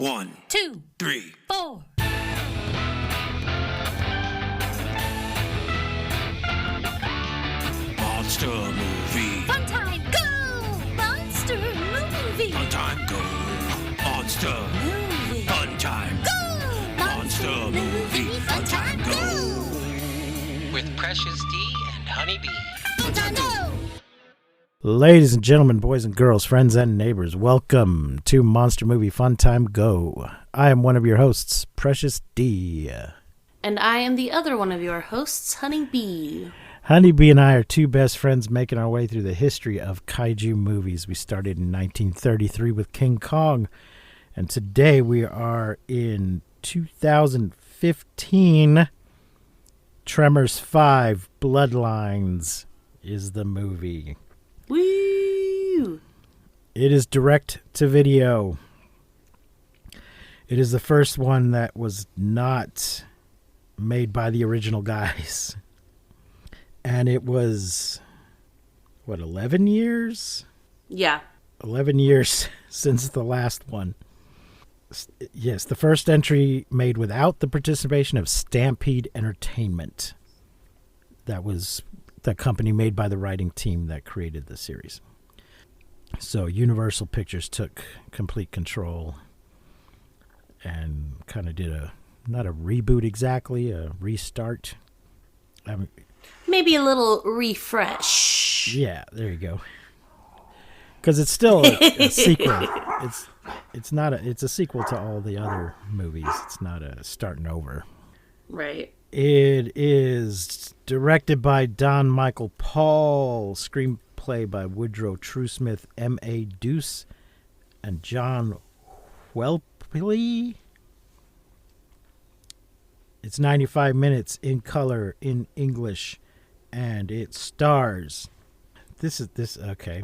1, 2, 3, 4. Monster movie. Fun time, go! Monster movie. Fun time, go. Monster Movie. Fun time. Go! Monster movie. Fun time, go. With Precious D and Honey Bee. Fun time, go! Ladies and gentlemen, boys and girls, friends and neighbors, welcome to Monster Movie Fun Time Go. I am one of your hosts, Precious D. And I am the other one of your hosts, Honey Bee. Honeybee and I are two best friends making our way through the history of kaiju movies. We started in 1933 with King Kong, and today we are in 2015. Tremors 5, Bloodlines is the movie. Woo! It is direct to video. It is the first one that was not made by the original guys. And it was, 11 years? Yeah. 11 years since the last one. Yes, the first entry made without the participation of Stampede Entertainment. That was the company made by the writing team that created the series. So Universal Pictures took complete control and kind of did not a reboot exactly, a restart. Maybe a little refresh. Yeah, there you go. Because it's still a sequel. It's a sequel to all the other movies. It's not a starting over. Right. It is directed by Don Michael Paul, screenplay by Woodrow Truesmith, M.A. Deuce, and John Whelpley. It's 95 minutes in color, in English, and it stars. Okay.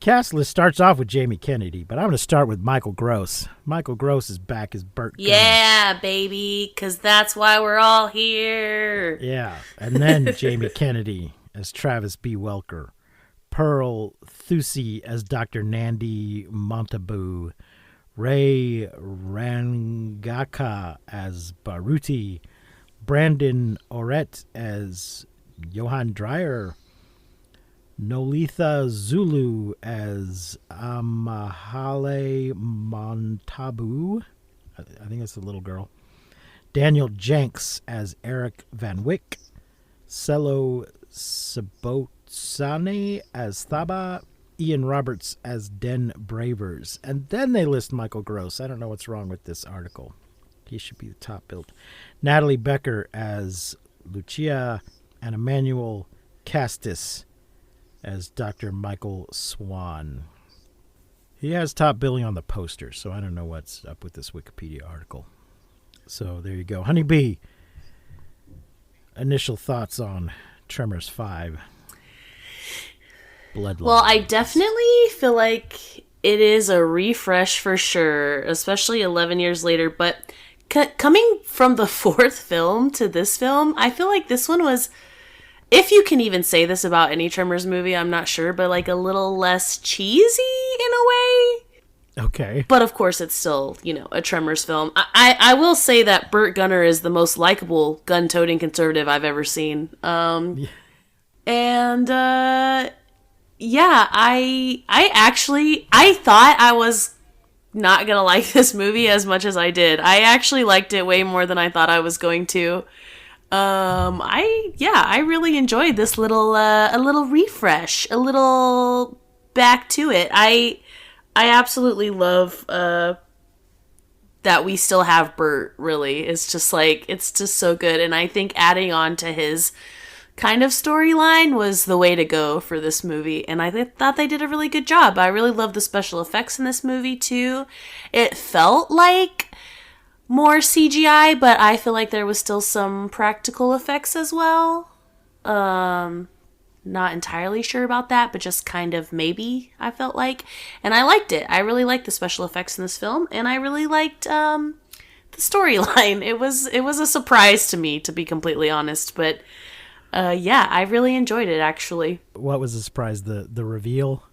Cast list starts off with Jamie Kennedy, but I'm going to start with Michael Gross. Michael Gross is back as Burt Goes. Yeah, baby, because that's why we're all here. Yeah, and then Jamie Kennedy as Travis B. Welker. Pearl Thusi as Dr. Nandi Montabu. Ray Rangaka as Baruti, Brandon Oret as Johan Dreyer, Nolitha Zulu as Amahale Montabu, I think that's the little girl, Daniel Jenks as Eric Van Wyck, Cello Sabotsane as Thaba, Ian Roberts as Den Bravers. And then they list Michael Gross. I don't know what's wrong with this article. He should be the top billed. Natalie Becker as Lucia, and Emmanuel Castis as Dr. Michael Swan. He has top billing on the poster, so I don't know what's up with this Wikipedia article. So there you go. Honeybee, initial thoughts on Tremors 5. Bloodlines. Well, I definitely feel like it is a refresh for sure, especially 11 years later. But coming from the fourth film to this film, I feel like this one was, if you can even say this about any Tremors movie, I'm not sure, but like a little less cheesy in a way. Okay. But of course, it's still, a Tremors film. I will say that Burt Gunner is the most likable gun-toting conservative I've ever seen. Yeah, I thought I was not gonna like this movie as much as I did. I actually liked it way more than I thought I was going to. I really enjoyed this a little refresh, a little back to it. I absolutely love that we still have Burt. Really, it's just so good, and I think adding on to his kind of storyline was the way to go for this movie, and I thought they did a really good job. I really love the special effects in this movie too. It felt like more CGI, but I feel like there was still some practical effects as well. Not entirely sure about that, but just kind of maybe, I felt like. And I liked it. I really liked the special effects in this film, and I really liked the storyline. It was a surprise to me, to be completely honest, but I really enjoyed it, actually. What was the surprise? The reveal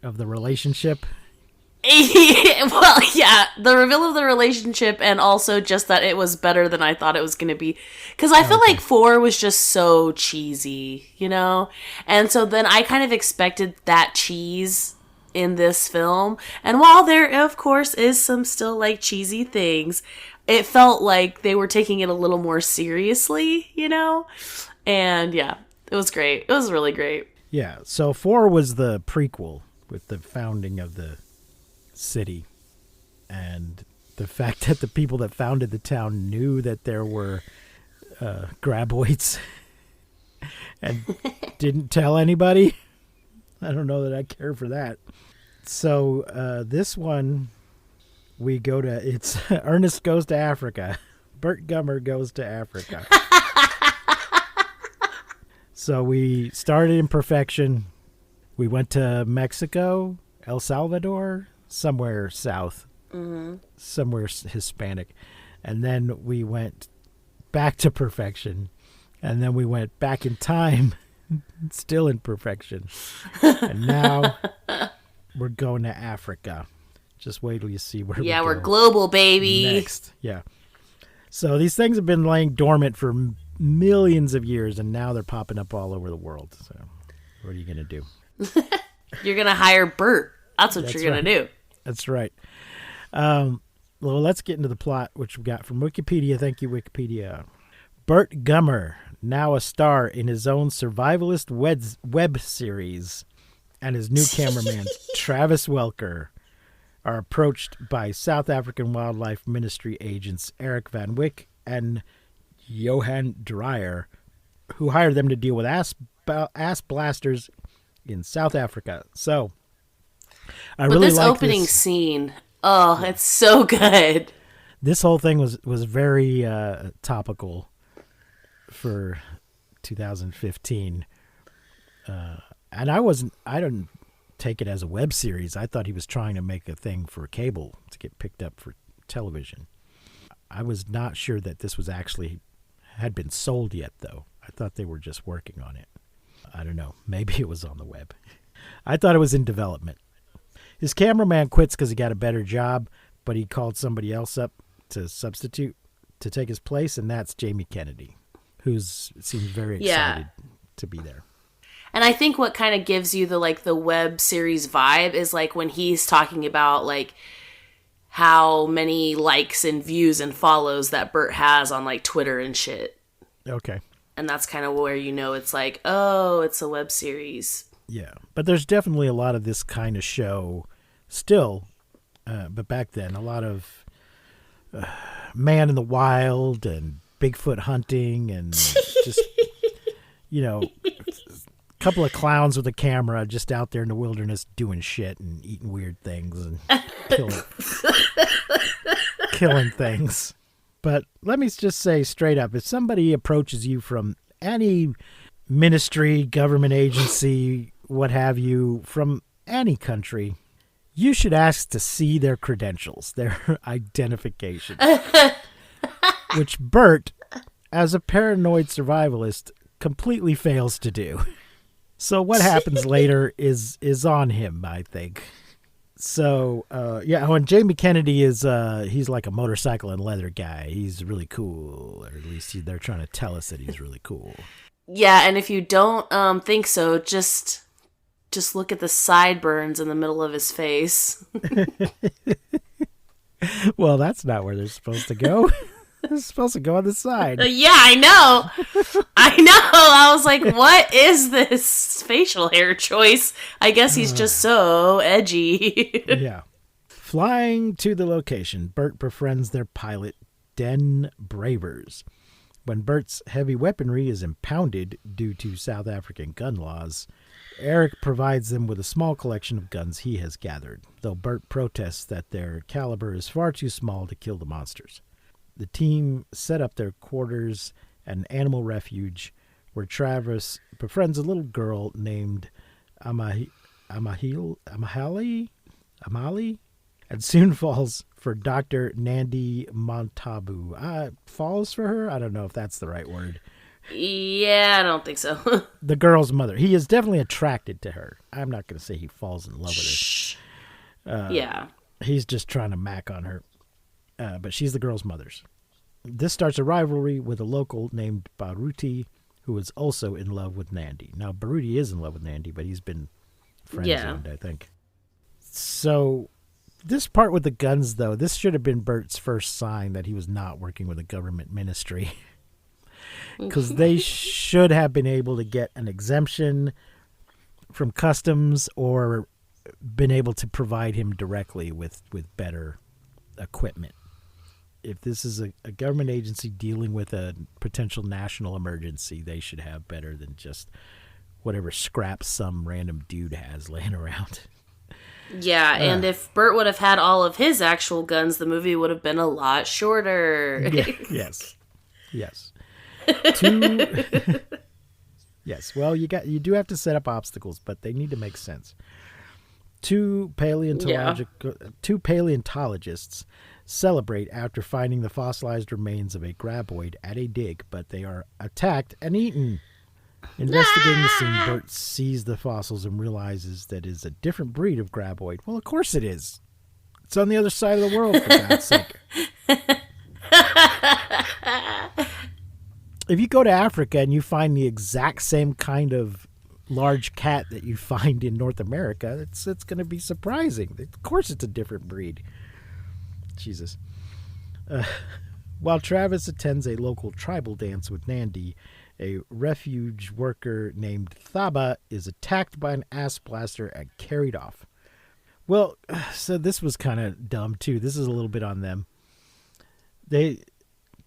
of the relationship? Well, yeah, the reveal of the relationship, and also just that it was better than I thought it was going to be. Because I feel like 4 was just so cheesy, you know? And so then I kind of expected that cheese in this film. And while there, of course, is some still, like, cheesy things, it felt like they were taking it a little more seriously, you know? And, yeah, it was great. It was really great. Yeah, so 4 was the prequel with the founding of the city, and the fact that the people that founded the town knew that there were graboids and didn't tell anybody. I don't know that I care for that. So this one, we go to, it's Ernest Goes to Africa. Burt Gummer Goes to Africa. So we started in Perfection. We went to Mexico, El Salvador, somewhere south, somewhere Hispanic. And then we went back to Perfection. And then we went back in time, still in Perfection. And now we're going to Africa. Just wait till you see where Yeah, we we're go global, baby. next. Yeah. So these things have been laying dormant for millions of years, and now they're popping up all over the world. So what are you going to do? You're going to hire Bert. That's what you're going to do. That's right. Well, let's get into the plot, which we got from Wikipedia. Thank you, Wikipedia. Burt Gummer, now a star in his own survivalist web series, and his new cameraman, Travis Welker, are approached by South African Wildlife Ministry agents Eric Van Wyck and Johan Dreyer, who hired them to deal with ass blasters in South Africa. So, I really this like opening this scene, oh, it's so good. This whole thing was very topical for 2015, and I didn't take it as a web series. I thought he was trying to make a thing for cable to get picked up for television. I was not sure that this was actually had been sold yet, though. I thought they were just working on it. I don't know. Maybe it was on the web. I thought it was in development. His cameraman quits because he got a better job, but he called somebody else up to substitute to take his place, and that's Jamie Kennedy, who seems very excited to be there. And I think what kind of gives you the web series vibe is like when he's talking about like how many likes and views and follows that Burt has on like Twitter and shit. Okay. And that's kind of where you know it's like, oh, it's a web series. Yeah, but there's definitely a lot of this kind of show still, but back then a lot of man in the wild and Bigfoot hunting and just, a couple of clowns with a camera just out there in the wilderness doing shit and eating weird things and killing things. But let me just say straight up, if somebody approaches you from any ministry, government agency, what have you, from any country, you should ask to see their credentials, their identification. Which Burt, as a paranoid survivalist, completely fails to do. So what happens later is on him, I think. So, when Jamie Kennedy is, he's like a motorcycle and leather guy. He's really cool, or at least they're trying to tell us that he's really cool. Yeah, and if you don't think so, just look at the sideburns in the middle of his face. Well, that's not where they're supposed to go. They're supposed to go on the side. Yeah, I know. I was like, what is this facial hair choice? I guess he's just so edgy. Yeah. Flying to the location, Burt befriends their pilot, Den Bravers. When Burt's heavy weaponry is impounded due to South African gun laws, Eric provides them with a small collection of guns he has gathered, though Burt protests that their caliber is far too small to kill the monsters. The team set up their quarters at an animal refuge where Travis befriends a little girl named Amali, and soon falls for Dr. Nandi Montabu. Falls for her? I don't know if that's the right word. Yeah, I don't think so. The girl's mother. He is definitely attracted to her. I'm not going to say he falls in love with her. Yeah. He's just trying to mac on her. But she's the girl's mother's. This starts a rivalry with a local named Baruti, who is also in love with Nandi. Now, Baruti is in love with Nandi, but he's been friend-zoned, I think. So, this part with the guns, though, this should have been Burt's first sign that he was not working with a government ministry. Because they should have been able to get an exemption from customs or been able to provide him directly with better equipment. If this is a government agency dealing with a potential national emergency, they should have better than just whatever scraps some random dude has laying around. Yeah, and if Burt would have had all of his actual guns, the movie would have been a lot shorter. Yes. Yes, well, you do have to set up obstacles, but they need to make sense. Two paleontologists celebrate after finding the fossilized remains of a graboid at a dig, but they are attacked and eaten. Investigating the scene, Burt sees the fossils and realizes that it is a different breed of graboid. Well, of course it is. It's on the other side of the world, for God's sake. If you go to Africa and you find the exact same kind of large cat that you find in North America, it's going to be surprising. Of course it's a different breed. Jesus. While Travis attends a local tribal dance with Nandi, a refuge worker named Thaba is attacked by an ass blaster and carried off. Well, so this was kind of dumb too. This is a little bit on them. They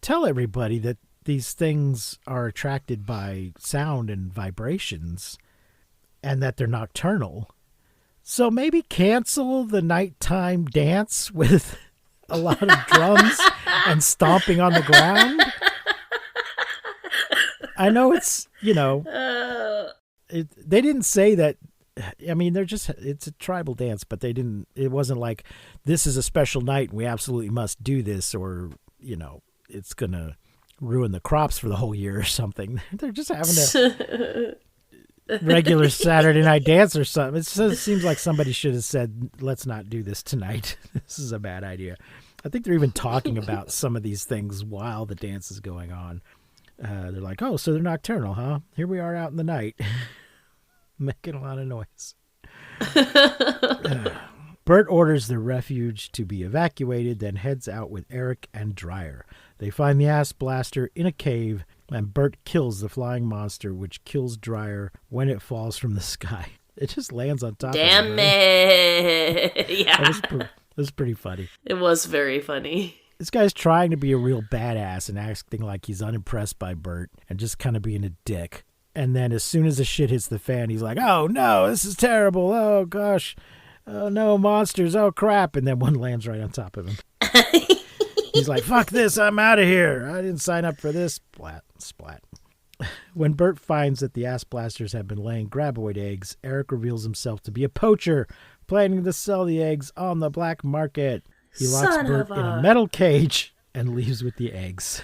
tell everybody that these things are attracted by sound and vibrations and that they're nocturnal. So maybe cancel the nighttime dance with a lot of drums and stomping on the ground. I know it's, they didn't say that. I mean, it's a tribal dance, but it wasn't like this is a special night and we absolutely must do this, or, it's going to ruin the crops for the whole year or something. They're just having a regular Saturday night dance or something. It seems like somebody should have said, let's not do this tonight. This is a bad idea. I think they're even talking about some of these things while the dance is going on. They're like, oh, so they're nocturnal, huh? Here we are out in the night. Making a lot of noise. Burt orders the refuge to be evacuated, then heads out with Eric and Dreyer. They find the ass blaster in a cave, and Burt kills the flying monster, which kills Dreyer when it falls from the sky. It just lands on top of him. Damn it! Yeah. That was pretty funny. It was very funny. This guy's trying to be a real badass and acting like he's unimpressed by Burt and just kind of being a dick. And then as soon as the shit hits the fan, he's like, oh no, this is terrible. Oh gosh. Oh no, monsters. Oh crap. And then one lands right on top of him. He's like, fuck this. I'm out of here. I didn't sign up for this. Splat. When Burt finds that the ass blasters have been laying graboid eggs, Eric reveals himself to be a poacher, planning to sell the eggs on the black market. He locks Burt in a metal cage and leaves with the eggs.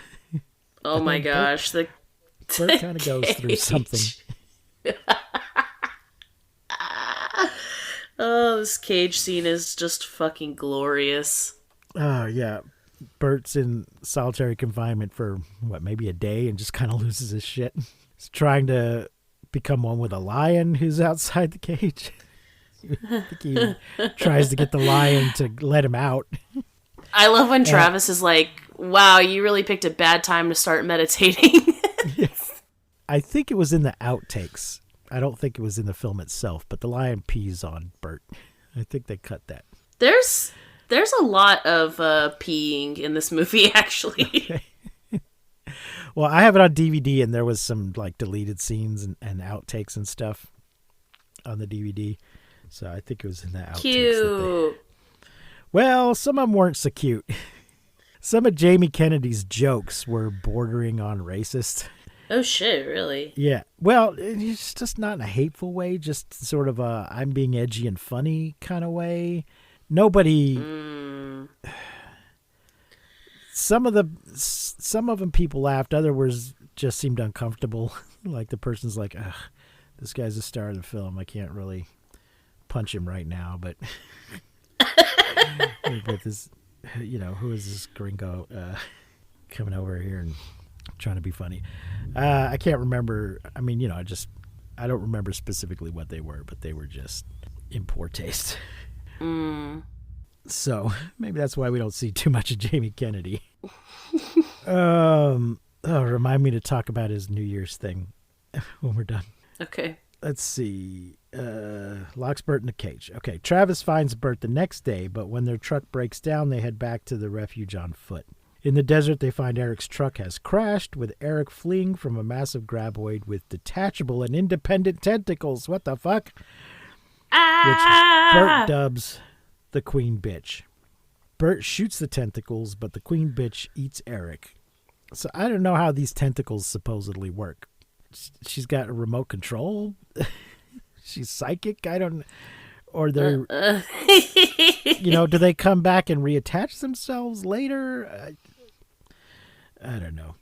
Oh my gosh. Burt kind of goes through something. Oh, this cage scene is just fucking glorious. Oh, yeah. Burt's in solitary confinement for, maybe a day and just kind of loses his shit. He's trying to become one with a lion who's outside the cage. I think he tries to get the lion to let him out. I love when Travis is like, wow, you really picked a bad time to start meditating. I think it was in the outtakes. I don't think it was in the film itself, but the lion pees on Burt. I think they cut that. There's a lot of peeing in this movie, actually. Okay. Well, I have it on DVD, and there was some deleted scenes and outtakes and stuff on the DVD. So I think it was in the outtakes. Cute. Well, some of them weren't so cute. Some of Jamie Kennedy's jokes were bordering on racist. Oh shit, really? Yeah. Well, it's just not in a hateful way, just sort of a I'm being edgy and funny kind of way. Nobody Some of them people laughed, others just seemed uncomfortable. Like the person's like, ugh, this guy's the star of the film. I can't really punch him right now, but With this, who is this gringo coming over here and trying to be funny? I can't remember. I mean, I don't remember specifically what they were, but they were just in poor taste. So maybe that's why we don't see too much of Jamie Kennedy. Remind me to talk about his New Year's thing when we're done. Okay. Let's see. Locks Burt in a cage. Okay, Travis finds Burt the next day, but when their truck breaks down, they head back to the refuge on foot. In the desert, they find Eric's truck has crashed, with Eric fleeing from a massive graboid with detachable and independent tentacles. What the fuck? Which Burt dubs the Queen Bitch. Burt shoots the tentacles, but the Queen Bitch eats Eric. So I don't know how these tentacles supposedly work. She's got a remote control? She's psychic? I don't... Or they're... do they come back and reattach themselves later? I don't know.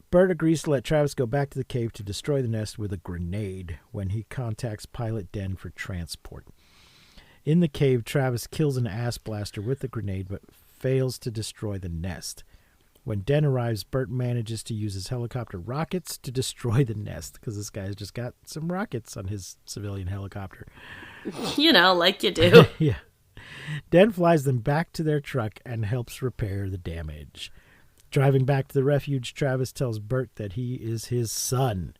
Burt agrees to let Travis go back to the cave to destroy the nest with a grenade when he contacts Pilot Den for transport. In the cave, Travis kills an ass blaster with the grenade but fails to destroy the nest. When Den arrives, Burt manages to use his helicopter rockets to destroy the nest because this guy's just got some rockets on his civilian helicopter. Like you do. Yeah. Den flies them back to their truck and helps repair the damage. Driving back to the refuge, Travis tells Burt that he is his son,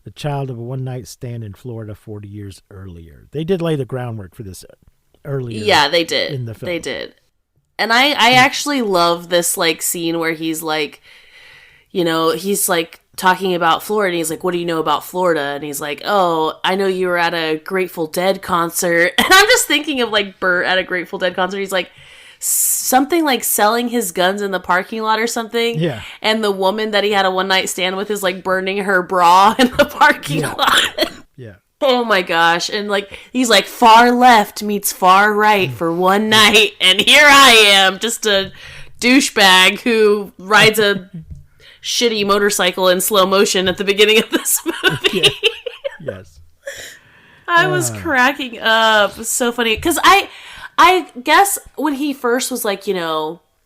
the child of a one-night stand in Florida 40 years earlier. They did lay the groundwork for this earlier. Yeah, they did. In the film. They did. And I actually love this, scene where he's he's talking about Florida, and he's like, what do you know about Florida? And he's like, oh, I know you were at a Grateful Dead concert. And I'm just thinking of, Burt at a Grateful Dead concert. He's like, something like selling his guns in the parking lot or something. Yeah. And the woman that he had a one-night stand with is, burning her bra in the parking lot. Yeah. Oh my gosh. And he's like, far left meets far right for one night. And here I am, just a douchebag who rides a shitty motorcycle in slow motion at the beginning of this movie. Yeah. Yes. I was cracking up. It was so funny. Because I guess when he first was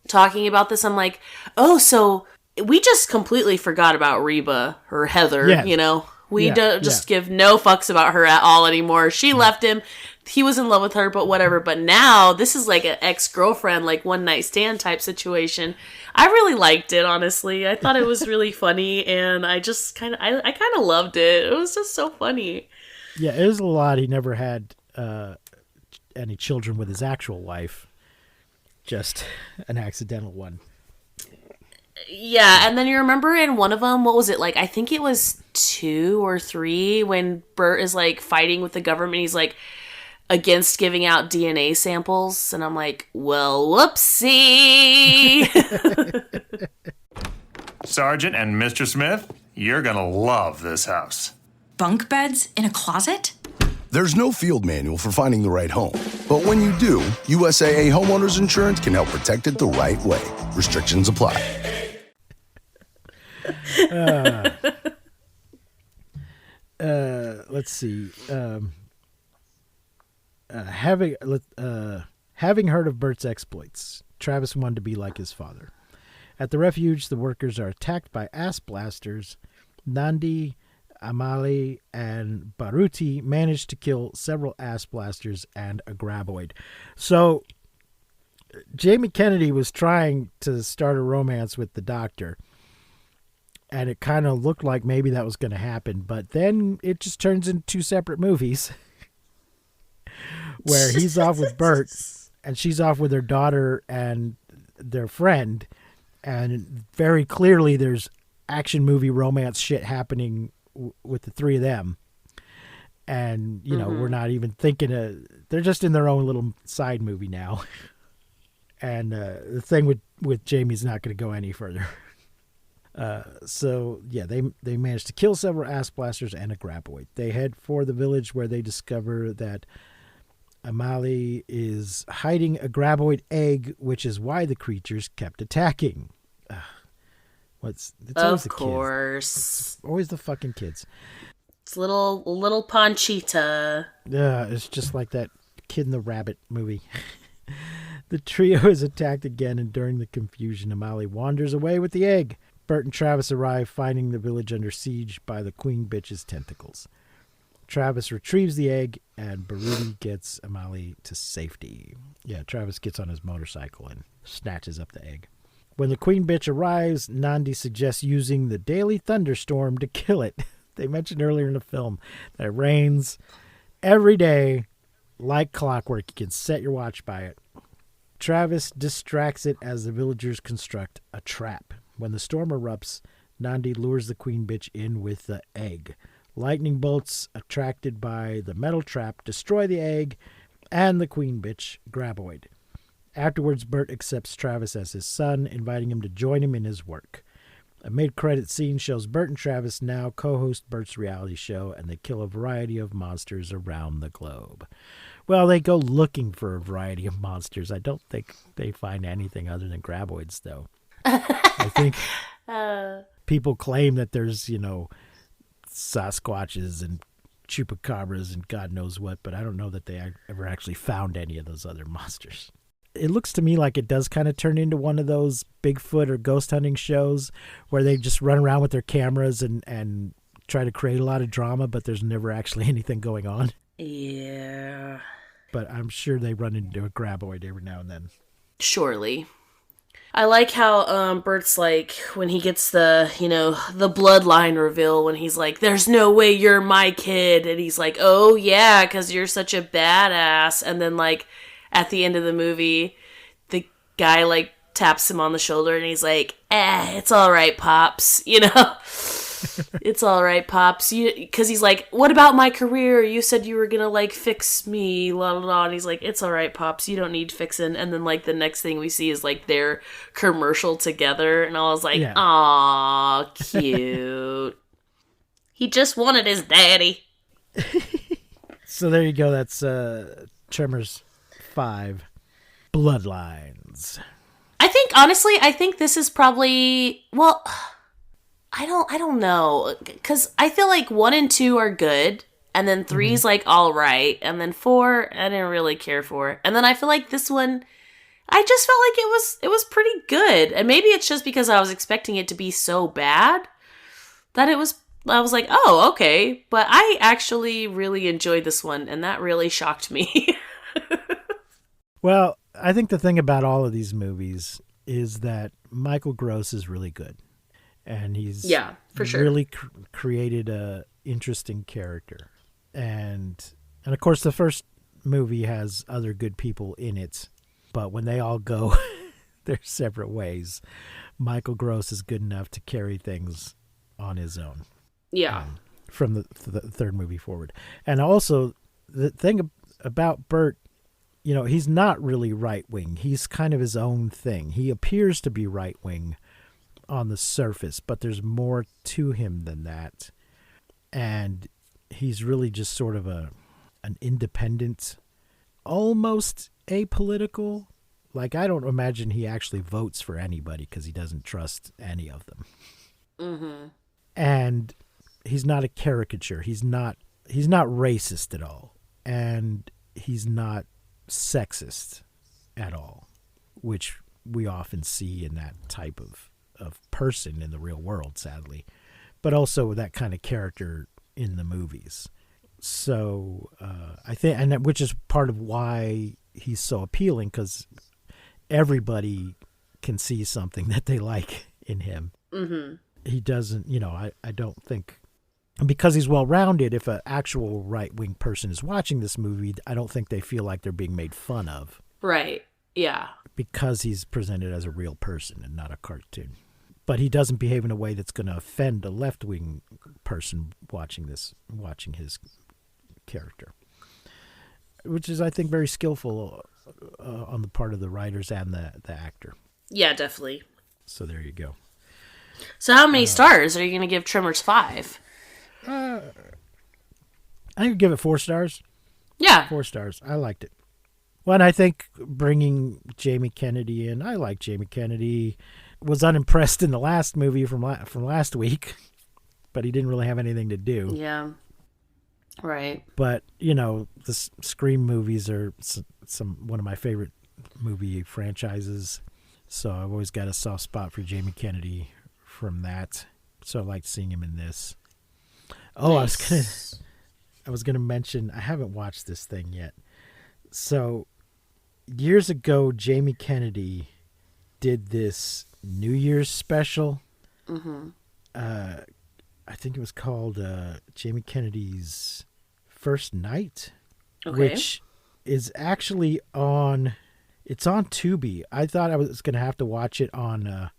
talking about this, I'm like, oh, so we just completely forgot about Reba or Heather, Yeah. We don't just give no fucks about her at all anymore. She left him. He was in love with her, but whatever. But now this is like an ex-girlfriend, one night stand type situation. I really liked it, honestly. I thought it was really funny, and I just kind of loved it. It was just so funny. Yeah, it was a lot. He never had any children with his actual wife. Just an accidental one. Yeah, and then you remember in one of them, what was it, I think it was 2 or 3, when Burt is, fighting with the government, he's, against giving out DNA samples, and I'm like, well, whoopsie! Sergeant and Mr. Smith, you're gonna love this house. Bunk beds in a closet? There's no field manual for finding the right home. But when you do, USAA Homeowners Insurance can help protect it the right way. Restrictions apply. Let's see. Having heard of Burt's exploits, Travis wanted to be like his father. At the refuge, the workers are attacked by ass blasters. Nandi, Amali, and Baruti managed to kill several ass blasters and a graboid. So Jamie Kennedy was trying to start a romance with the doctor, and it kind of looked like maybe that was going to happen, but then it just turns into 2 separate movies where he's off with Burt and she's off with her daughter and their friend, and very clearly there's action movie romance shit happening with the 3 of them. And, we're not even thinking they're just in their own little side movie now. And the thing with Jamie's not going to go any further. So they managed to kill several ass blasters and a graboid. They head for the village where they discover that Amali is hiding a graboid egg, which is why the creatures kept attacking. It's always the course. Kids. It's always the fucking kids. It's little Panchita. Yeah, it's just like that Kid and the Rabbit movie. The trio is attacked again, and during the confusion, Amali wanders away with the egg. Burt and Travis arrive, finding the village under siege by the queen bitch's tentacles. Travis retrieves the egg, and Baruti gets Amali to safety. Yeah, Travis gets on his motorcycle and snatches up the egg. When the queen bitch arrives, Nandi suggests using the daily thunderstorm to kill it. They mentioned earlier in the film that it rains every day like clockwork. You can set your watch by it. Travis distracts it as the villagers construct a trap. When the storm erupts, Nandi lures the queen bitch in with the egg. Lightning bolts attracted by the metal trap destroy the egg and the queen bitch graboid. Afterwards, Burt accepts Travis as his son, inviting him to join him in his work. A mid-credit scene shows Burt and Travis now co-host Burt's reality show, and they kill a variety of monsters around the globe. Well, they go looking for a variety of monsters. I don't think they find anything other than graboids, though. I think people claim that there's, Sasquatches and chupacabras and God knows what, but I don't know that they ever actually found any of those other monsters. It looks to me like it does kind of turn into one of those Bigfoot or ghost hunting shows where they just run around with their cameras and try to create a lot of drama, but there's never actually anything going on. Yeah. But I'm sure they run into a graboid every now and then. Surely. I like how Bert's like, when he gets the bloodline reveal, when he's like, there's no way you're my kid. And he's like, oh yeah, because you're such a badass. And then like, at the end of the movie, the guy like taps him on the shoulder and he's like, it's all right, Pops. It's all right, Pops. Because he's like, what about my career? You said you were going to like fix me, la la la. And he's like, it's all right, Pops. You don't need fixing. And then like the next thing we see is like their commercial together. And I was like, aw, cute. He just wanted his daddy. So there you go. That's Tremors 5, Bloodlines. I think this is probably, well, I don't know, because I feel like 1 and 2 are good, and then 3's like all right, and then 4 I didn't really care for, and then I feel like this one, I just felt like it was pretty good, and maybe it's just because I was expecting it to be so bad that I was like, oh, okay, but I actually really enjoyed this one, and that really shocked me. Well, I think the thing about all of these movies is that Michael Gross is really good. And he's for sure. really created a interesting character. And of course, the first movie has other good people in it. But when they all go their separate ways, Michael Gross is good enough to carry things on his own. Yeah. From the third movie forward. And also, the thing about Burt, he's not really right-wing. He's kind of his own thing. He appears to be right-wing on the surface, but there's more to him than that. And he's really just sort of an independent, almost apolitical. Like, I don't imagine he actually votes for anybody because he doesn't trust any of them. Mm-hmm. And he's not a caricature. He's not racist at all. And he's not sexist at all, which we often see in that type of person in the real world, sadly, but also that kind of character in the movies. So I think, and which is part of why he's so appealing, because everybody can see something that they like in him. Mm-hmm. He doesn't, I don't think, because he's well-rounded, if an actual right-wing person is watching this movie, I don't think they feel like they're being made fun of. Right. Yeah. Because he's presented as a real person and not a cartoon. But he doesn't behave in a way that's going to offend a left-wing person watching his character, which is, I think, very skillful on the part of the writers and the actor. Yeah, definitely. So there you go. So how many stars are you going to give Tremors 5? I would give it 4 stars. Yeah. 4 stars. I liked it. Well, and I think bringing Jamie Kennedy in, I like Jamie Kennedy. Was unimpressed in the last movie from last week, but he didn't really have anything to do. Yeah. Right. But, the Scream movies are one of my favorite movie franchises. So I've always got a soft spot for Jamie Kennedy from that. So I liked seeing him in this. Oh, Nice. I was gonna mention, I haven't watched this thing yet. So years ago, Jamie Kennedy did this New Year's special. Mm-hmm. I think it was called Jamie Kennedy's First Night, Okay. which is actually on. It's on Tubi. I thought I was going to have to watch it on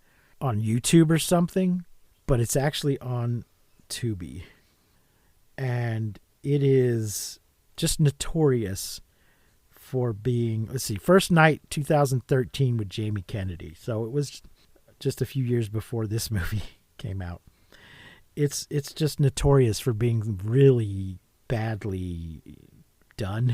YouTube or something, but it's actually on Tubi, and it is just notorious for being. Let's see, First Night 2013 with Jamie Kennedy. So it was just a few years before this movie came out. It's just notorious for being really badly done.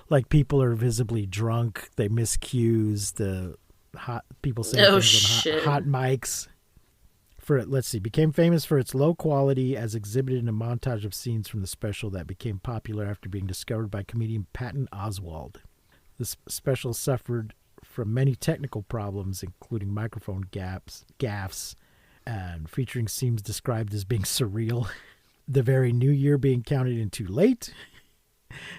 Like, people are visibly drunk, they miss cues, the hot people say Oh, things shit. on hot mics. Let's see, became famous for its low quality as exhibited in a montage of scenes from the special that became popular after being discovered by comedian Patton Oswalt. This special suffered from many technical problems, including microphone gaffes, and featuring scenes described as being surreal, the very new year being counted in too late,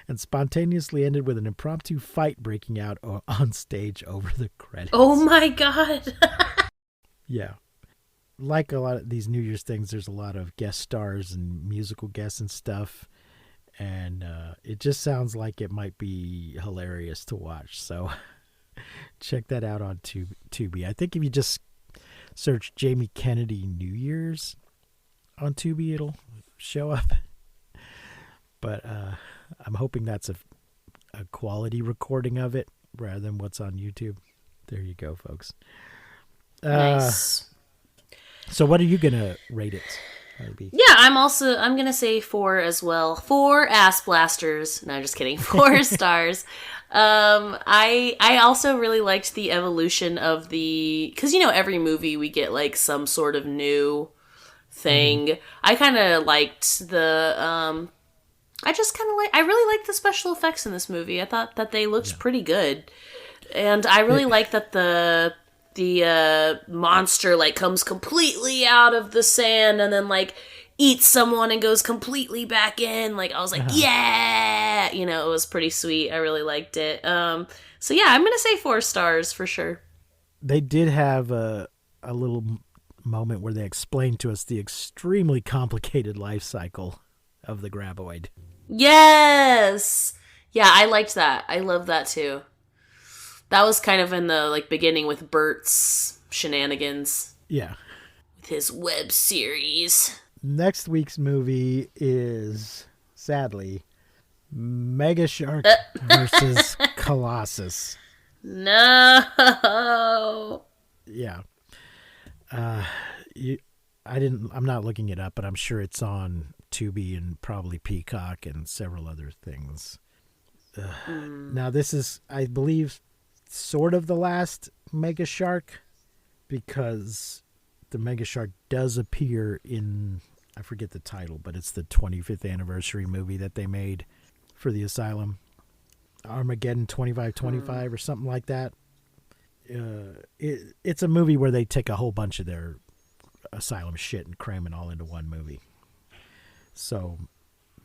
and spontaneously ended with an impromptu fight breaking out on stage over the credits. Oh my god. Yeah. Like a lot of these New Year's things, there's a lot of guest stars and musical guests and stuff, and it just sounds like it might be hilarious to watch. So check that out on Tubi. I think if you just search Jamie Kennedy New Year's on Tubi, it'll show up. But I'm hoping that's a quality recording of it rather than what's on YouTube. There you go, folks. Nice. So what are you going to rate it? Maybe? Yeah, I'm gonna say 4 as well. 4 ass blasters. No, I'm just kidding. 4 stars. I also really liked the evolution of because every movie we get like some sort of new thing. I kind of liked I really liked the special effects in this movie. I thought that they looked pretty good, and I really like that the monster like comes completely out of the sand and then like eats someone and goes completely back in. Like, I was like, yeah, it was pretty sweet. I really liked it. So yeah, I'm gonna say 4 stars for sure. They did have a little moment where they explained to us the extremely complicated life cycle of the graboid. Yes, yeah, I liked that. I love that too. That was kind of in the beginning with Burt's shenanigans Yeah. with his web series. Next week's movie is, sadly, Mega Shark versus Colossus. No. Yeah. I'm not looking it up, but I'm sure it's on Tubi and probably Peacock and several other things. Now, this is, I believe, sort of the last Mega Shark, because the Mega Shark does appear in, I forget the title, but it's the 25th anniversary movie that they made for the Asylum. Armageddon 2525 or something like that. It's a movie where they take a whole bunch of their Asylum shit and cram it all into one movie. So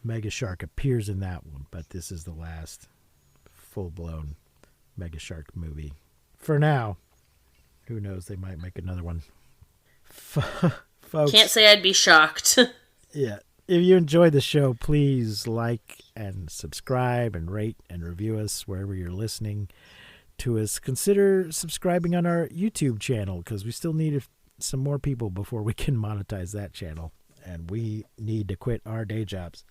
Mega Shark appears in that one, but this is the last full-blown Mega Shark movie. For now. Who knows, they might make another one. Folks, Can't say I'd be shocked. yeah. If you enjoyed the show, please like and subscribe and rate and review us wherever you're listening to us. Consider subscribing on our YouTube channel, because we still need some more people before we can monetize that channel, and we need to quit our day jobs.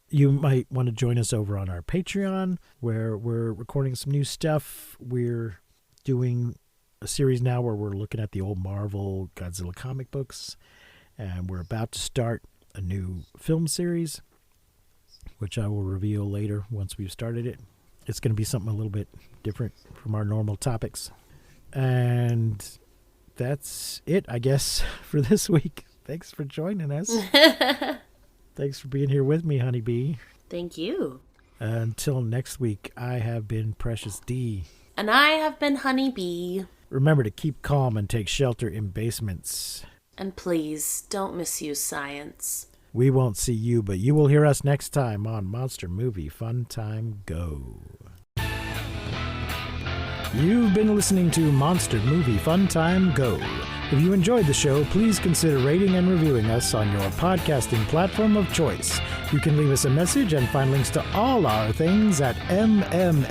You might want to join us over on our Patreon, where we're recording some new stuff. We're doing a series now where we're looking at the old Marvel Godzilla comic books, and we're about to start a new film series, which I will reveal later once we've started it. It's going to be something a little bit different from our normal topics. And that's it, I guess, for this week. Thanks for joining us. Thanks for being here with me, Honeybee. Thank you. Until next week, I have been Precious D. And I have been Honey Bee. Remember to keep calm and take shelter in basements. And please, don't misuse science. We won't see you, but you will hear us next time on Monster Movie Fun Time Go. You've been listening to Monster Movie Fun Time Go. If you enjoyed the show, please consider rating and reviewing us on your podcasting platform of choice. You can leave us a message and find links to all our things at mmftg.com.